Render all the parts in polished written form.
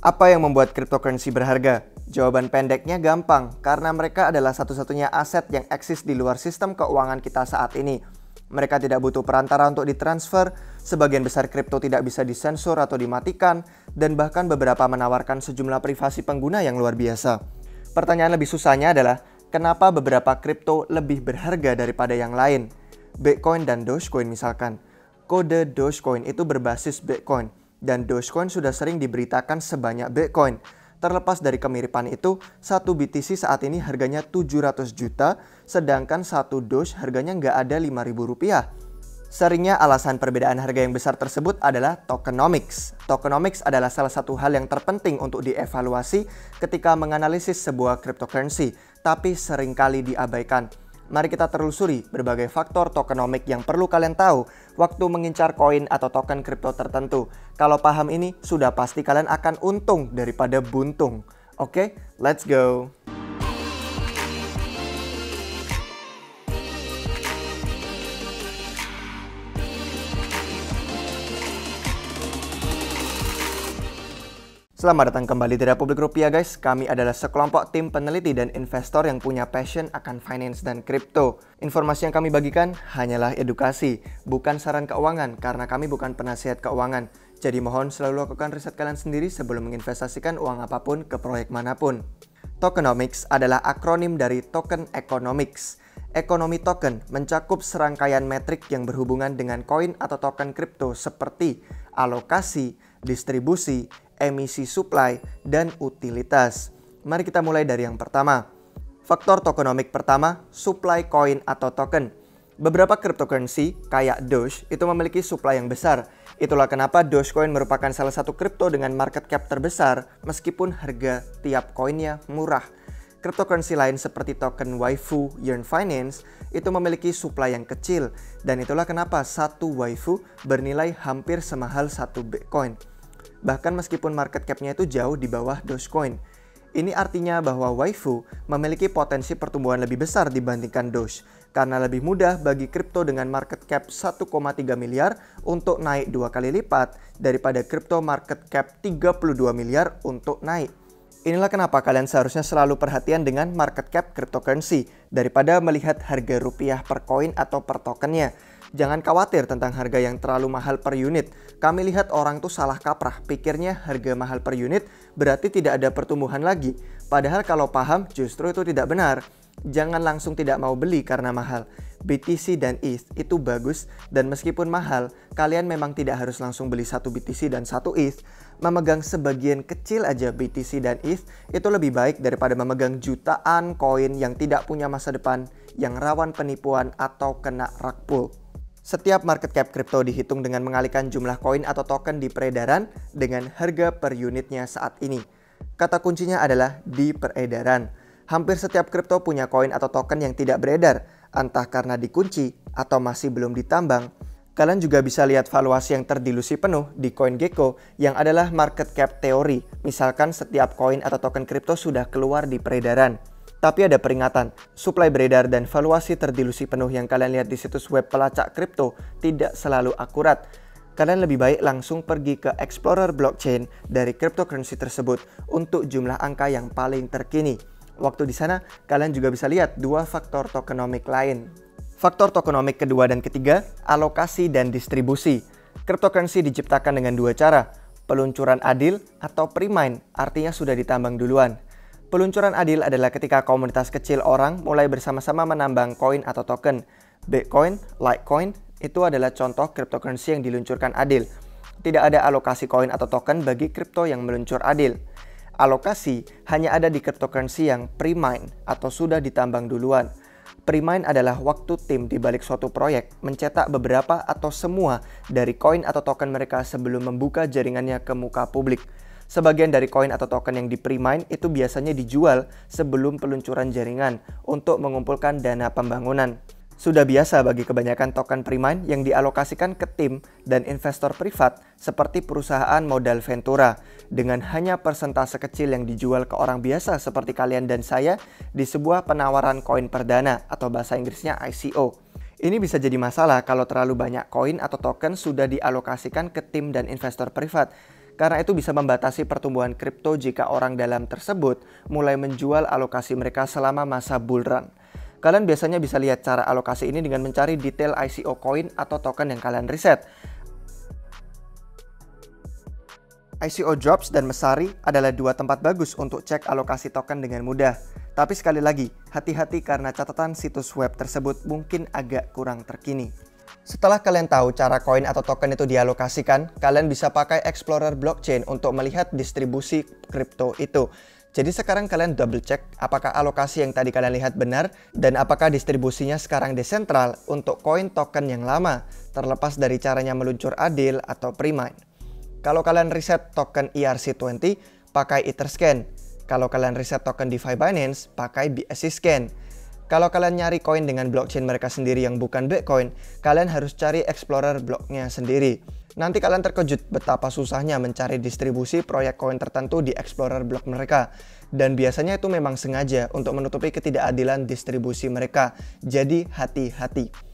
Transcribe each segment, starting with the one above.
Apa yang membuat cryptocurrency berharga? Jawaban pendeknya gampang, karena mereka adalah satu-satunya aset yang eksis di luar sistem keuangan kita saat ini. Mereka tidak butuh perantara untuk ditransfer, sebagian besar kripto tidak bisa disensor atau dimatikan, dan bahkan beberapa menawarkan sejumlah privasi pengguna yang luar biasa. Pertanyaan lebih susahnya adalah, kenapa beberapa kripto lebih berharga daripada yang lain? Bitcoin dan Dogecoin misalkan. Kode Dogecoin itu berbasis Bitcoin, dan Dogecoin sudah sering diberitakan sebanyak Bitcoin. Terlepas dari kemiripan itu, satu BTC saat ini harganya 700 juta, sedangkan satu Doge harganya nggak ada 5.000 rupiah. Seringnya alasan perbedaan harga yang besar tersebut adalah tokenomics. Tokenomics adalah salah satu hal yang terpenting untuk dievaluasi ketika menganalisis sebuah cryptocurrency, tapi seringkali diabaikan. Mari kita telusuri berbagai faktor tokenomik yang perlu kalian tahu waktu mengincar koin atau token kripto tertentu. Kalau paham ini, sudah pasti kalian akan untung daripada buntung. Oke, let's go! Selamat datang kembali di Republik Rupiah guys. Kami adalah sekelompok tim peneliti dan investor yang punya passion akan finance dan kripto. Informasi yang kami bagikan hanyalah edukasi, bukan saran keuangan karena kami bukan penasihat keuangan. Jadi mohon selalu lakukan riset kalian sendiri sebelum menginvestasikan uang apapun ke proyek manapun. Tokenomics adalah akronim dari token economics. Ekonomi token mencakup serangkaian metrik yang berhubungan dengan koin atau token kripto seperti alokasi, distribusi, emisi supply, dan utilitas. Mari kita mulai dari yang pertama. Faktor tokenomik pertama, supply koin atau token. Beberapa cryptocurrency kayak Doge itu memiliki supply yang besar. Itulah kenapa Dogecoin merupakan salah satu kripto dengan market cap terbesar meskipun harga tiap koinnya murah. Cryptocurrency lain seperti token Waifu Yearn Finance itu memiliki supply yang kecil, dan itulah kenapa satu Waifu bernilai hampir semahal satu Bitcoin. Bahkan meskipun market cap-nya itu jauh di bawah Dogecoin. Ini artinya bahwa Waifu memiliki potensi pertumbuhan lebih besar dibandingkan Doge, karena lebih mudah bagi kripto dengan market cap 1,3 miliar untuk naik 2 kali lipat daripada kripto market cap 32 miliar untuk naik. Inilah kenapa kalian seharusnya selalu perhatian dengan market cap cryptocurrency daripada melihat harga rupiah per koin atau per tokennya. Jangan khawatir tentang harga yang terlalu mahal per unit. Kami lihat orang tuh salah kaprah, pikirnya harga mahal per unit berarti tidak ada pertumbuhan lagi. Padahal kalau paham justru itu tidak benar. Jangan langsung tidak mau beli karena mahal. BTC dan ETH itu bagus, dan meskipun mahal, kalian memang tidak harus langsung beli satu BTC dan satu ETH. Memegang sebagian kecil aja BTC dan ETH itu lebih baik daripada memegang jutaan koin yang tidak punya masa depan, yang rawan penipuan atau kena rug pull. Setiap market cap kripto dihitung dengan mengalihkan jumlah koin atau token di peredaran dengan harga per unitnya saat ini. Kata kuncinya adalah di peredaran. Hampir setiap kripto punya koin atau token yang tidak beredar, entah karena dikunci atau masih belum ditambang. Kalian juga bisa lihat valuasi yang terdilusi penuh di CoinGecko yang adalah market cap teori. Misalkan setiap koin atau token kripto sudah keluar di peredaran. Tapi ada peringatan, supply beredar dan valuasi terdilusi penuh yang kalian lihat di situs web pelacak kripto tidak selalu akurat. Kalian lebih baik langsung pergi ke Explorer blockchain dari cryptocurrency tersebut untuk jumlah angka yang paling terkini. Waktu di sana, kalian juga bisa lihat dua faktor tokenomik lain. Faktor tokenomik kedua dan ketiga, alokasi dan distribusi. Cryptocurrency diciptakan dengan dua cara, peluncuran adil atau pre-mine, artinya sudah ditambang duluan. Peluncuran adil adalah ketika komunitas kecil orang mulai bersama-sama menambang koin atau token. Bitcoin, Litecoin, itu adalah contoh cryptocurrency yang diluncurkan adil. Tidak ada alokasi koin atau token bagi kripto yang meluncur adil. Alokasi hanya ada di cryptocurrency yang pre-mine atau sudah ditambang duluan. Pre-mine adalah waktu tim di balik suatu proyek mencetak beberapa atau semua dari koin atau token mereka sebelum membuka jaringannya ke muka publik. Sebagian dari koin atau token yang di pre-mine itu biasanya dijual sebelum peluncuran jaringan untuk mengumpulkan dana pembangunan. Sudah biasa bagi kebanyakan token pre-mine yang dialokasikan ke tim dan investor privat seperti perusahaan modal Ventura dengan hanya persentase kecil yang dijual ke orang biasa seperti kalian dan saya di sebuah penawaran koin perdana atau bahasa Inggrisnya ICO. Ini bisa jadi masalah kalau terlalu banyak koin atau token sudah dialokasikan ke tim dan investor privat. karena itu bisa membatasi pertumbuhan kripto jika orang dalam tersebut mulai menjual alokasi mereka selama masa bull run. Kalian biasanya bisa lihat cara alokasi ini dengan mencari detail ICO coin atau token yang kalian riset. ICO Drops dan Messari adalah dua tempat bagus untuk cek alokasi token dengan mudah. Tapi sekali lagi, hati-hati karena catatan situs web tersebut mungkin agak kurang terkini. Setelah kalian tahu cara koin atau token itu dialokasikan, kalian bisa pakai Explorer Blockchain untuk melihat distribusi kripto itu. Jadi sekarang kalian double check apakah alokasi yang tadi kalian lihat benar dan apakah distribusinya sekarang desentral untuk koin token yang lama, terlepas dari caranya meluncur adil atau pre-mine. Kalau kalian riset token ERC20, pakai Etherscan. Kalau kalian riset token DeFi Binance, pakai BSC Scan. Kalau kalian nyari koin dengan blockchain mereka sendiri yang bukan Bitcoin, kalian harus cari Explorer blocknya sendiri. Nanti kalian terkejut betapa susahnya mencari distribusi proyek koin tertentu di Explorer block mereka. Dan biasanya itu memang sengaja untuk menutupi ketidakadilan distribusi mereka. Jadi hati-hati.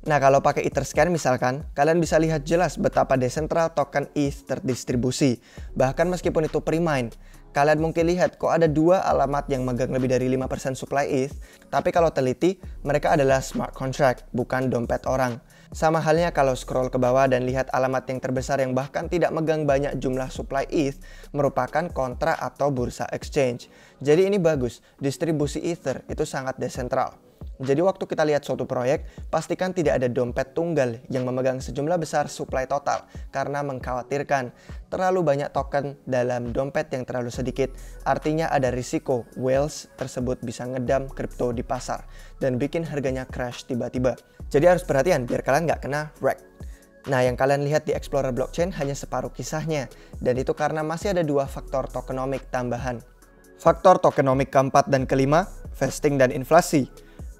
Nah, kalau pakai Etherscan misalkan, kalian bisa lihat jelas betapa desentral token ETH terdistribusi. Bahkan meskipun itu pre-mine, kalian mungkin lihat kok ada dua alamat yang megang lebih dari 5% supply ETH. Tapi kalau teliti, mereka adalah smart contract, bukan dompet orang. Sama halnya kalau scroll ke bawah dan lihat alamat yang terbesar yang bahkan tidak megang banyak jumlah supply ETH, merupakan kontra atau bursa exchange. Jadi ini bagus, distribusi Ether itu sangat desentral. Jadi waktu kita lihat suatu proyek, pastikan tidak ada dompet tunggal yang memegang sejumlah besar supply total karena mengkhawatirkan terlalu banyak token dalam dompet yang terlalu sedikit. Artinya ada risiko whales tersebut bisa ngedam kripto di pasar dan bikin harganya crash tiba-tiba. Jadi harus perhatian biar kalian nggak kena wreck. Nah, yang kalian lihat di Explorer Blockchain hanya separuh kisahnya, dan itu karena masih ada dua faktor tokenomic tambahan. Faktor tokenomic keempat dan kelima, vesting dan inflasi.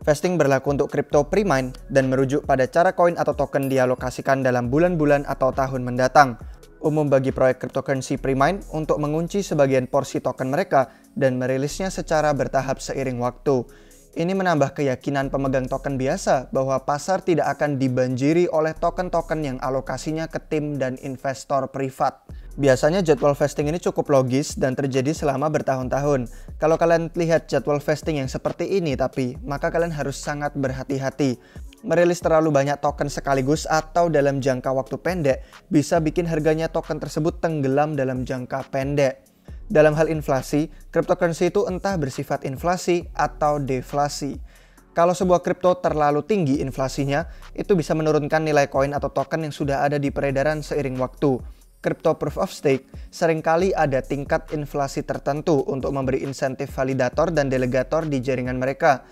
Vesting berlaku untuk kripto pre-mine dan merujuk pada cara koin atau token dialokasikan dalam bulan-bulan atau tahun mendatang. Umum bagi proyek cryptocurrency pre-mine untuk mengunci sebagian porsi token mereka dan merilisnya secara bertahap seiring waktu. Ini menambah keyakinan pemegang token biasa bahwa pasar tidak akan dibanjiri oleh token-token yang alokasinya ke tim dan investor privat. Biasanya jadwal vesting ini cukup logis dan terjadi selama bertahun-tahun. Kalau kalian lihat jadwal vesting yang seperti ini maka kalian harus sangat berhati-hati. Merilis terlalu banyak token sekaligus atau dalam jangka waktu pendek bisa bikin harganya token tersebut tenggelam dalam jangka pendek. Dalam hal inflasi, cryptocurrency itu entah bersifat inflasi atau deflasi. Kalau sebuah kripto terlalu tinggi inflasinya, itu bisa menurunkan nilai koin atau token yang sudah ada di peredaran seiring waktu. Crypto proof of stake seringkali ada tingkat inflasi tertentu untuk memberi insentif validator dan delegator di jaringan mereka.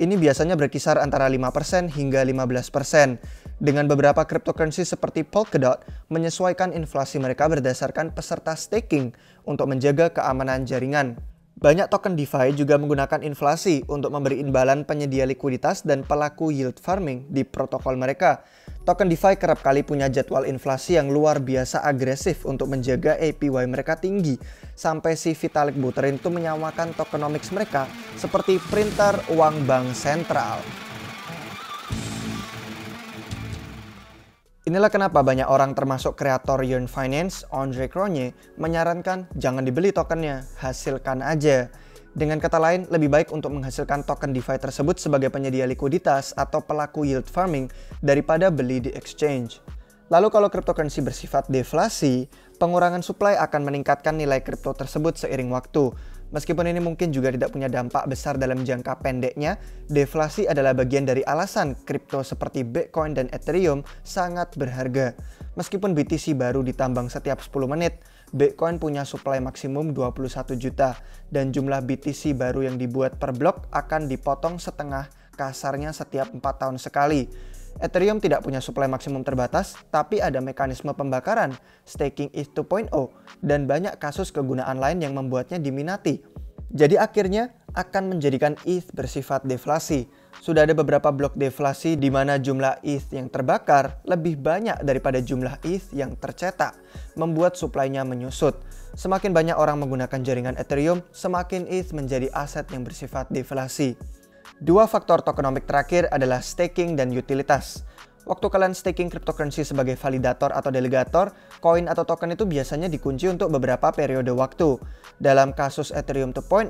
Ini biasanya berkisar antara 5% hingga 15%. Dengan beberapa cryptocurrency seperti Polkadot menyesuaikan inflasi mereka berdasarkan peserta staking untuk menjaga keamanan jaringan. Banyak token DeFi juga menggunakan inflasi untuk memberi imbalan penyedia likuiditas dan pelaku yield farming di protokol mereka. Token DeFi kerap kali punya jadwal inflasi yang luar biasa agresif untuk menjaga APY mereka tinggi. Sampai si Vitalik Buterin itu menyamakan tokenomics mereka seperti printer uang bank sentral. Inilah kenapa banyak orang termasuk kreator Yearn Finance, Andre Cronje, menyarankan jangan dibeli tokennya, hasilkan aja. Dengan kata lain, lebih baik untuk menghasilkan token DeFi tersebut sebagai penyedia likuiditas atau pelaku yield farming daripada beli di exchange. Lalu kalau cryptocurrency bersifat deflasi, pengurangan supply akan meningkatkan nilai kripto tersebut seiring waktu. Meskipun ini mungkin juga tidak punya dampak besar dalam jangka pendeknya, deflasi adalah bagian dari alasan kripto seperti Bitcoin dan Ethereum sangat berharga. Meskipun BTC baru ditambang setiap 10 menit, Bitcoin punya supply maksimum 21 juta dan jumlah BTC baru yang dibuat per blok akan dipotong setengah kasarnya setiap 4 tahun sekali. Ethereum tidak punya supply maksimum terbatas, tapi ada mekanisme pembakaran, staking ETH 2.0, dan banyak kasus kegunaan lain yang membuatnya diminati. Jadi akhirnya akan menjadikan ETH bersifat deflasi. Sudah ada beberapa blok deflasi di mana jumlah ETH yang terbakar lebih banyak daripada jumlah ETH yang tercetak, membuat supply-nya menyusut. Semakin banyak orang menggunakan jaringan Ethereum, semakin ETH menjadi aset yang bersifat deflasi. Dua faktor tokenomic terakhir adalah staking dan utilitas. Waktu kalian staking cryptocurrency sebagai validator atau delegator, koin atau token itu biasanya dikunci untuk beberapa periode waktu. Dalam kasus Ethereum 2.0,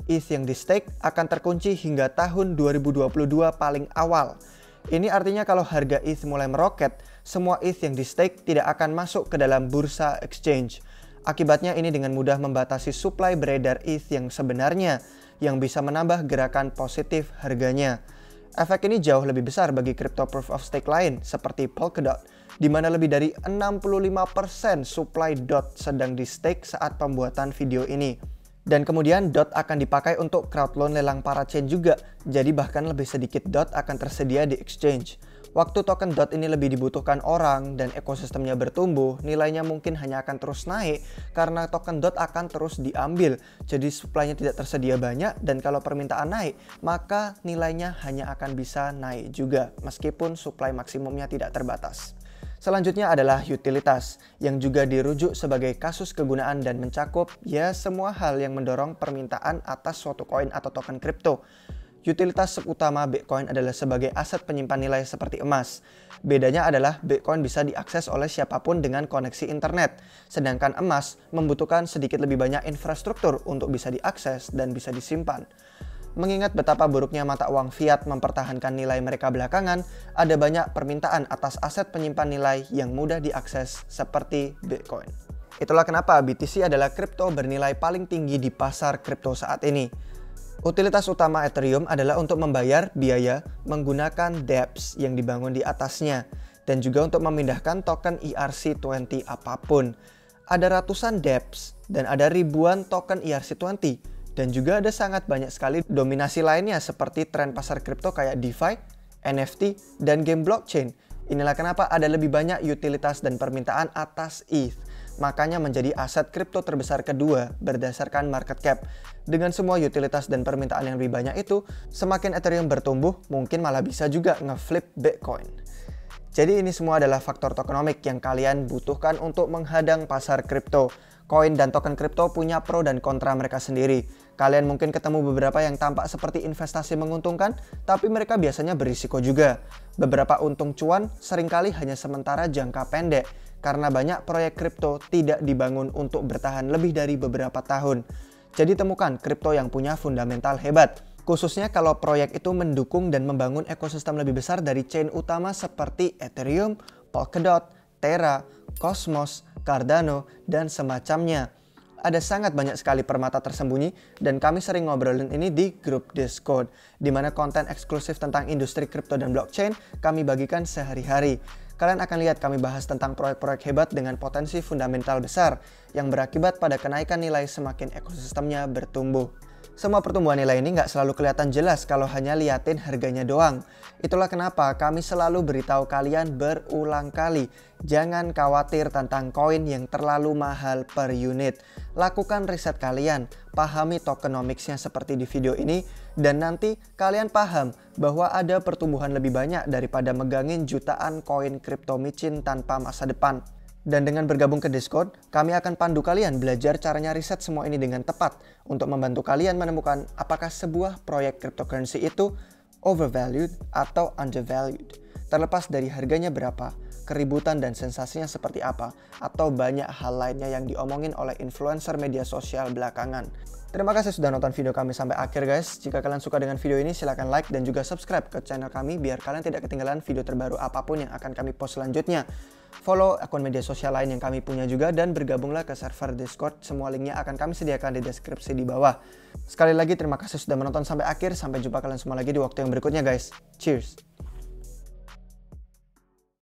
ETH yang di stake akan terkunci hingga tahun 2022 paling awal. Ini artinya kalau harga ETH mulai meroket, semua ETH yang di stake tidak akan masuk ke dalam bursa exchange. Akibatnya ini dengan mudah membatasi supply beredar ETH yang sebenarnya, yang bisa menambah gerakan positif harganya. Efek ini jauh lebih besar bagi crypto proof of stake lain seperti Polkadot, di mana lebih dari 65% supply DOT sedang di stake saat pembuatan video ini. Dan kemudian DOT akan dipakai untuk crowd loan lelang para chain juga, jadi bahkan lebih sedikit DOT akan tersedia di exchange. Waktu token DOT ini lebih dibutuhkan orang dan ekosistemnya bertumbuh, nilainya mungkin hanya akan terus naik karena token DOT akan terus diambil. Jadi supply-nya tidak tersedia banyak dan kalau permintaan naik, maka nilainya hanya akan bisa naik juga meskipun supply maksimumnya tidak terbatas. Selanjutnya adalah utilitas yang juga dirujuk sebagai kasus kegunaan dan mencakup ya semua hal yang mendorong permintaan atas suatu koin atau token kripto. Utilitas utama Bitcoin adalah sebagai aset penyimpan nilai seperti emas. Bedanya adalah Bitcoin bisa diakses oleh siapapun dengan koneksi internet, sedangkan emas membutuhkan sedikit lebih banyak infrastruktur untuk bisa diakses dan bisa disimpan. Mengingat betapa buruknya mata uang fiat mempertahankan nilai mereka belakangan, ada banyak permintaan atas aset penyimpan nilai yang mudah diakses seperti Bitcoin. Itulah kenapa BTC adalah kripto bernilai paling tinggi di pasar kripto saat ini. Utilitas utama Ethereum adalah untuk membayar biaya menggunakan dApps yang dibangun di atasnya dan juga untuk memindahkan token ERC20 apapun. Ada ratusan dApps dan ada ribuan token ERC20 dan juga ada sangat banyak sekali dominasi lainnya seperti tren pasar kripto kayak DeFi, NFT, dan game blockchain. Inilah kenapa ada lebih banyak utilitas dan permintaan atas ETH. Makanya menjadi aset kripto terbesar kedua berdasarkan market cap. Dengan semua utilitas dan permintaan yang lebih banyak itu, semakin Ethereum bertumbuh, mungkin malah bisa juga ngeflip Bitcoin. Jadi ini semua adalah faktor tokenomic yang kalian butuhkan untuk menghadang pasar kripto. Koin dan token kripto punya pro dan kontra mereka sendiri. Kalian mungkin ketemu beberapa yang tampak seperti investasi menguntungkan, tapi mereka biasanya berisiko juga. Beberapa untung cuan seringkali hanya sementara jangka pendek, karena banyak proyek kripto tidak dibangun untuk bertahan lebih dari beberapa tahun. Jadi temukan kripto yang punya fundamental hebat, khususnya kalau proyek itu mendukung dan membangun ekosistem lebih besar dari chain utama seperti Ethereum, Polkadot, Terra, Cosmos, Cardano, dan semacamnya. Ada sangat banyak sekali permata tersembunyi dan kami sering ngobrolin ini di grup Discord, di mana konten eksklusif tentang industri kripto dan blockchain kami bagikan sehari-hari. Kalian akan lihat kami bahas tentang proyek-proyek hebat dengan potensi fundamental besar yang berakibat pada kenaikan nilai semakin ekosistemnya bertumbuh. Semua pertumbuhan nilai ini nggak selalu kelihatan jelas kalau hanya liatin harganya doang. Itulah kenapa kami selalu beritahu kalian berulang kali, jangan khawatir tentang koin yang terlalu mahal per unit. Lakukan riset kalian, pahami tokenomicsnya seperti di video ini, dan nanti kalian paham bahwa ada pertumbuhan lebih banyak daripada megangin jutaan koin kripto micin tanpa masa depan. Dan dengan bergabung ke Discord, kami akan pandu kalian belajar caranya riset semua ini dengan tepat untuk membantu kalian menemukan apakah sebuah proyek cryptocurrency itu overvalued atau undervalued. Terlepas dari harganya berapa, keributan dan sensasinya seperti apa, atau banyak hal lainnya yang diomongin oleh influencer media sosial belakangan. Terima kasih sudah nonton video kami sampai akhir guys. Jika kalian suka dengan video ini silahkan like dan juga subscribe ke channel kami biar kalian tidak ketinggalan video terbaru apapun yang akan kami post selanjutnya. Follow akun media sosial lain yang kami punya juga dan bergabunglah ke server Discord. Semua linknya akan kami sediakan di deskripsi di bawah. Sekali lagi terima kasih sudah menonton sampai akhir. Sampai jumpa kalian semua lagi di waktu yang berikutnya guys. Cheers!